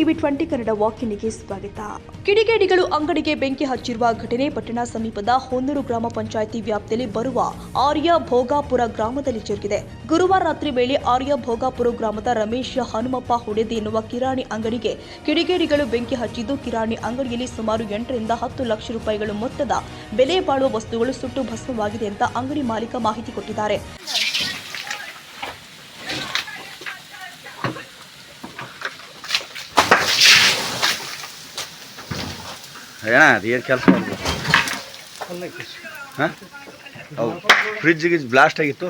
TV 20 Kannada ವಾಹಿನಿಗೆ ಸ್ವಾಗತ. ಕಿಡಿಗೇಡಿಗಳು ಅಂಗಡಿಗೆ ಬೆಂಕಿ ಹಚ್ಚಿರುವ ಘಟನೆ ಪಟ್ಟಣ ಸಮೀಪದ ಹೊನ್ನೂರು ಗ್ರಾಮ ಪಂಚಾಯಿತಿ ವ್ಯಾಪ್ತಿಯಲ್ಲಿ ಬರುವ ಆರ್ಯ ಭೋಗಾಪುರ ಗ್ರಾಮದಲ್ಲಿ ಜರುಗಿದೆ. ಗುರುವಾರ ರಾತ್ರಿ ವೇಳೆ ಆರ್ಯ ಭೋಗಾಪುರ ಗ್ರಾಮದ ರಮೇಶ್ ಹನುಮಪ್ಪ ಹುಡೆದಿ ಎನ್ನುವ ಕಿರಾಣಿ ಅಂಗಡಿಗೆ ಕಿಡಿಗೇಡಿಗಳು ಬೆಂಕಿ ಹಚ್ಚಿದ್ದು, ಕಿರಾಣಿ ಅಂಗಡಿಯಲ್ಲಿ ಸುಮಾರು 8 ರಿಂದ 10 ಲಕ್ಷ ರೂಪಾಯಿಗಳು ಮೊತ್ತದ ಬೆಲೆ ಬಾಳುವ ವಸ್ತುಗಳು ಸುಟ್ಟು ಭಸ್ಮವಾಗಿದೆ ಅಂತ ಅಂಗಡಿ ಮಾಲೀಕ ಮಾಹಿತಿ ಕೊಟ್ಟಿದ್ದಾರೆ. ಫ್ರಿಡ್ಜ್ಗೆ ಬ್ಲಾಸ್ಟ್ ಆಗಿತ್ತು.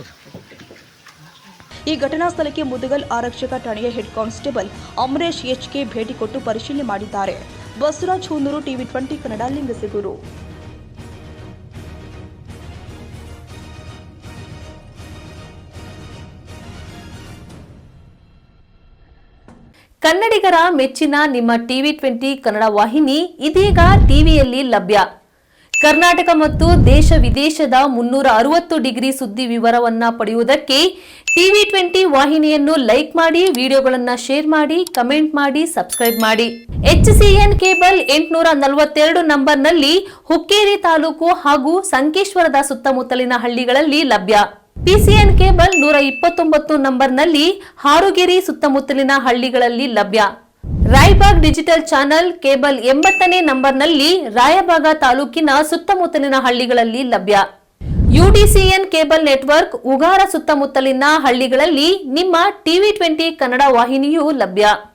ಈ ಘಟನಾ ಸ್ಥಳಕ್ಕೆ ಮುದಗಲ್ ಆರಕ್ಷಕ ಠಾಣೆಯ ಹೆಡ್ ಕಾನ್ಸ್ಟೇಬಲ್ ಅಮರೇಶ್ ಎಚ್ಕೆ ಭೇಟಿ ಕೊಟ್ಟು ಪರಿಶೀಲನೆ ಮಾಡಿದ್ದಾರೆ. ಬಸವರಾಜ್ ಹೊನ್ನೂರು, ಟಿವಿ 20 ಕನ್ನಡ, ಲಿಂಗಸಗೂರು. ಕನ್ನಡಿಗರ ಮೆಚ್ಚಿನ ನಿಮ್ಮ ಟಿವಿ 20 ಕನ್ನಡ ವಾಹಿನಿ ಇದೀಗ ಟಿವಿಯಲ್ಲಿ ಲಭ್ಯ. ಕರ್ನಾಟಕ ಮತ್ತು ದೇಶ ವಿದೇಶದ 360 ಡಿಗ್ರಿ ಸುದ್ದಿ ವಿವರವನ್ನ ಪಡೆಯುವುದಕ್ಕೆ ಟಿವಿ 20 ವಾಹಿನಿಯನ್ನು ಲೈಕ್ ಮಾಡಿ, ವಿಡಿಯೋಗಳನ್ನು ಶೇರ್ ಮಾಡಿ, ಕಮೆಂಟ್ ಮಾಡಿ, ಸಬ್ಸ್ಕ್ರೈಬ್ ಮಾಡಿ. HCN ಕೇಬಲ್ 842 ನಂಬರ್ನಲ್ಲಿ ಹುಕ್ಕೇರಿ ತಾಲೂಕು ಹಾಗೂ ಸಂಕೇಶ್ವರದ ಸುತ್ತಮುತ್ತಲಿನ ಹಳ್ಳಿಗಳಲ್ಲಿ ಲಭ್ಯ. PCN ಕೇಬಲ್ 129 ನಂಬರ್ನಲ್ಲಿ ಹಾರುಗೆರೆ ಸುತ್ತಮುತ್ತಲಿನ ಹಳ್ಳಿಗಳಲ್ಲಿ ಲಭ್ಯ. ರಾಯಬಾಗ್ ಡಿಜಿಟಲ್ ಚಾನೆಲ್ ಕೇಬಲ್ 80ನೇ ನಂಬರ್ನಲ್ಲಿ ರಾಯಬಾಗ ತಾಲೂಕಿನ ಸುತ್ತಮುತ್ತಲಿನ ಹಳ್ಳಿಗಳಲ್ಲಿ ಲಭ್ಯ. UDCN ಕೇಬಲ್ ನೆಟ್ವರ್ಕ್ ಉಗಾರ ಸುತ್ತಮುತ್ತಲಿನ ಹಳ್ಳಿಗಳಲ್ಲಿ ನಿಮ್ಮ ಟಿವಿ 20 ಕನ್ನಡ ವಾಹಿನಿಯೂ ಲಭ್ಯ.